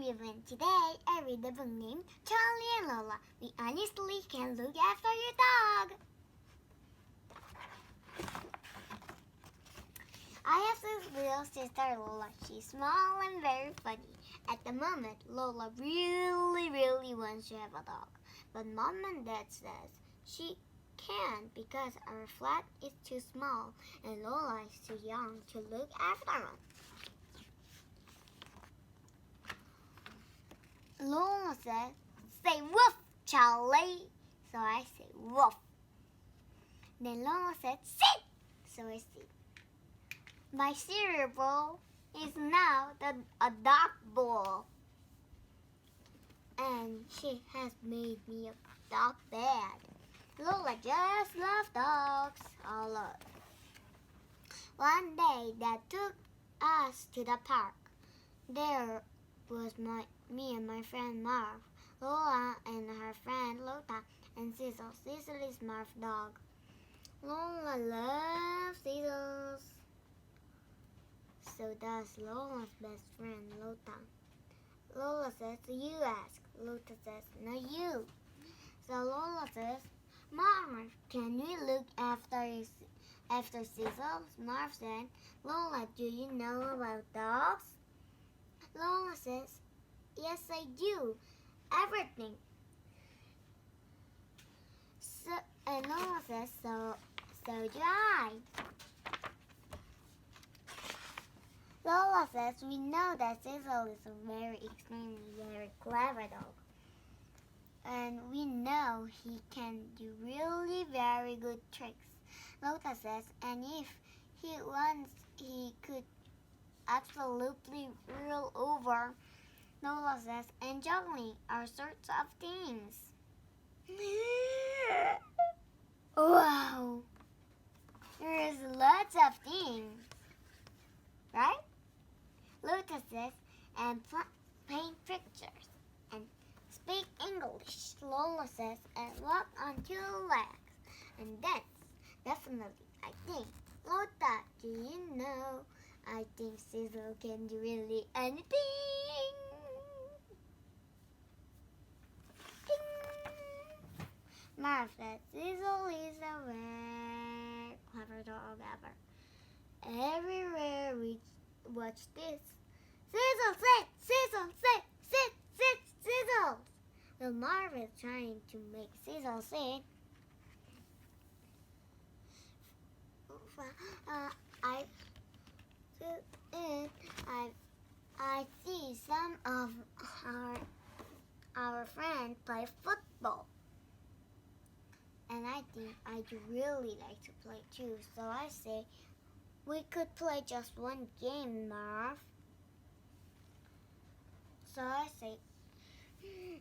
everyone. Today I read the book named Charlie and Lola. We honestly can look after your dog. I have this little sister Lola. She's small and very funny. At the moment, Lola really wants to have a dog. But Mom and Dad says she can't because our flat is too small and Lola is too young to look after one. Lola says, "Say woof, Charlie." So I say woof. Then Lola said, "Sit." So I sit. My cereal bowl is now a dog bowl. And she has made me a dog bed. Lola just loves dogs a lot. One day, Dad took us to the park. There was me and my friend Marv, Lola and her friend Lola, and Cecil. Cecil is Marv's dog. Lola loves Cecil. So does Lola's best friend Lola. Lola says, "You ask." Lola says, "No, you." So Lola says, "Marv, can we look after Cecil?" Marv said, "Lola, do you know about dogs?" Lola says, "Yes, I do. Everything." And Lola says, so do I. Lola says, "We know that Cecil is a very clever dog. And we know he can do really very good tricks." Lola says, "And if he wants, he could absolutely rule over." Lola says, "And juggling all sorts of things." Wow! There's lots of things, right? Lola says, "And paint pictures and speak English." Lola says, "And walk on two legs and dance." Definitely, I think. Lola, do you know? I think Cecil can do really anything. Ding. Marv says, "Cecil is a very clever dog ever. Everywhere we watch this. Cecil, sit! Cecil, sit! Sit! Sit! Cecil!" Well, Marv is trying to make Cecil sit. I see some of our friends play football. And I think I do really like to play too. So I say, "We could play just one game, Marv." So I say,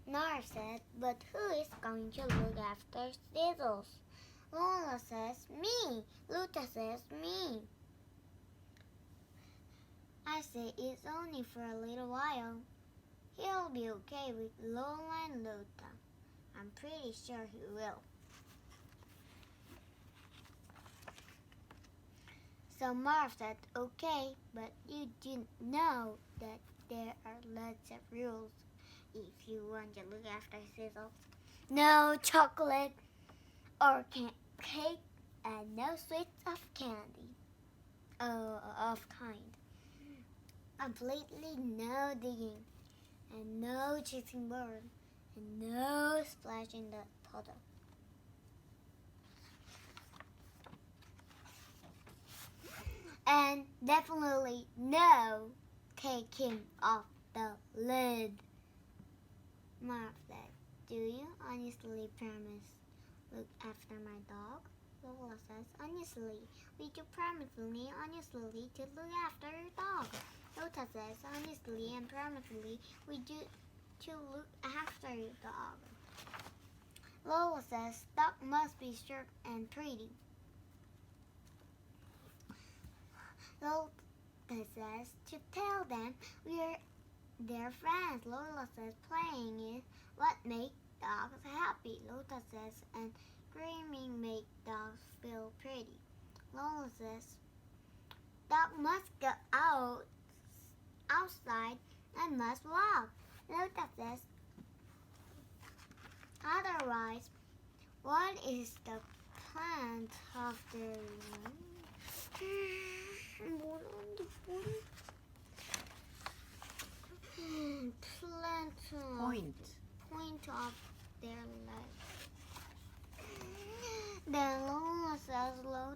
Marv said, "But who is going to look after Cecil?" Lola says, "Me." Lola says, "Me." I say, "It's only for a little while. He'll be okay with Lola and Lola. I'm pretty sure he will." So Marv said, "Okay, but you do know that there are lots of rules if you want to look after Cecil. No chocolate or cake and no sweets of candy. Of kind. Completely no digging and no chasing bird and no splashing the puddle. And definitely no taking off the lid." Marv said, "Do you honestly promise look after my dog?" Lola says, "Honestly, we do promise me honestly to look after your dog." Lola says, "Honestly and promisely, we do to look after your dog." Lola says, "Dog must be short and pretty." Lola says, "To tell them we're their friends." Lola says, "Playing is what makes dogs happy." Lola says, "And screaming makes dogs feel pretty." Lola says, "Dog must go outside and must walk." Lola says, otherwise, what is the plant of the point of their life? Then Lola says, Lola,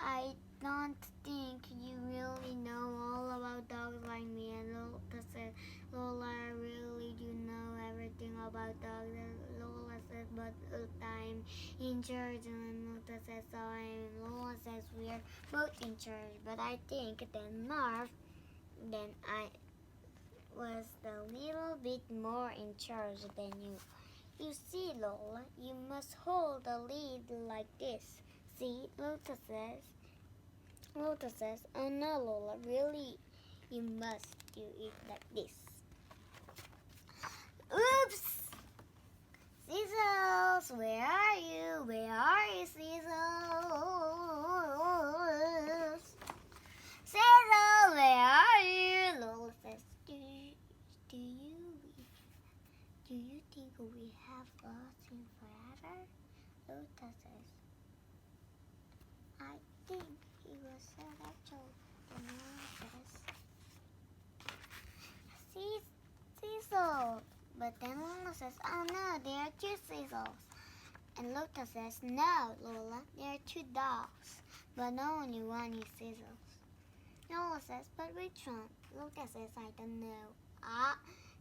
I don't think you really know all about dogs like me. And Lola says, Lola, I really do know everything about dogs. And Lola says, but I'm in charge. And Lola says, so I'm. Lola says, we're both in charge. But I think then I was a little bit more in charge than you. You see, Lola, you must hold the lead like this. See, Lola says, oh no, Lola, really, you must do it like this. Oops! Cecil, where are you? Where are you, Cecil? Cecil, where are you? Lola says, do you think we have lost him forever? Lola says, I think he was so natural. And Lola says, Cecil. But then Lola says, oh no, there are two Cecils. And Lola says, no, Lola, there are two dogs. But only one is Cecil. Lola says, but which one? Lola says, I don't know.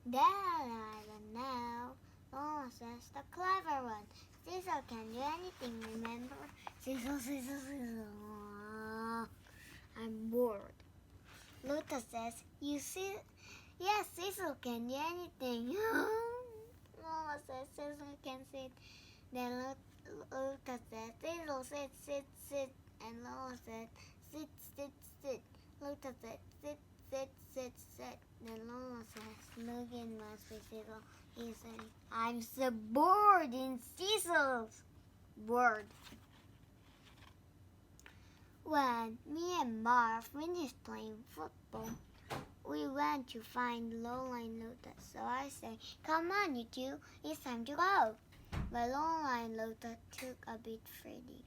That I don't know. Lola says, the clever one. Cecil can do anything, remember? Cecil. I'm bored. Lola says, you see, yes, Cecil can do anything. Lola says, Cecil can sit. Then Lola says, Cecil, sit. And Lola said, sit. Lola said, sit. Then Lola says, look at my Cecil. He said, I'm so bored in Cecil's bored. When me and Marv finished playing football, we went to find Lola and Lola. So I say, come on, you two, it's time to go. But Lola and Lola took a bit further,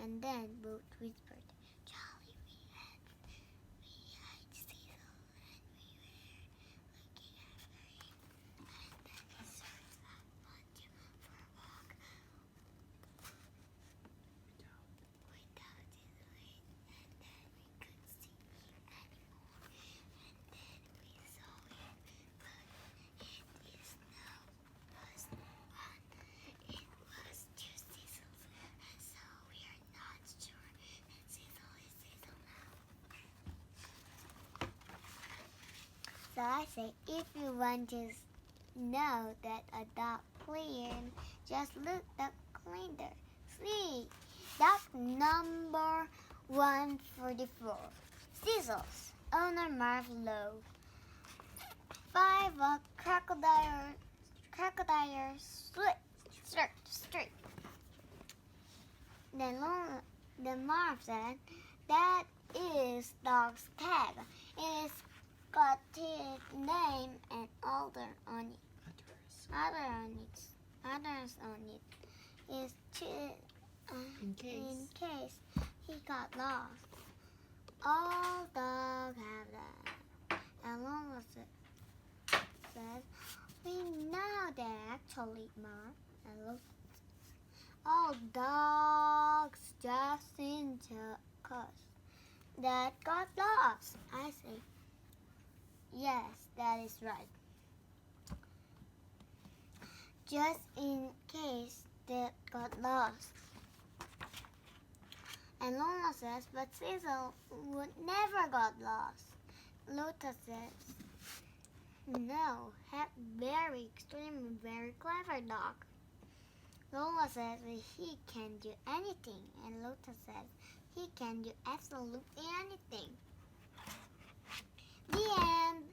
and then both whispered, Charlie, we had Cecil, and we were looking after him. And then he started, I want you for a walk without his lead. And then we couldn't see him anymore. And then we saw him, but his nose was on. It was two Cecils, and so we are not sure that Cecil is Cecil now. So I say, if you want to know that a dog clean, just look the cleaner. See, dog number 144. Cecil's owner Marv Lowe. 5 of crocodile straight. Then Marv said, that is dog's tag. It's got his name and other on it. Others on it is in case he got lost. All dogs have that. And Lola said, we know that actually, Mom. And look, all dogs just into cause that got lost. I say, yes, that is right. Just in case that got lost. And Lola says, but Cecil would never got lost. Lola says, no, very extremely, very clever dog. Lola says he can do anything, and Lola says he can do absolutely anything. The end.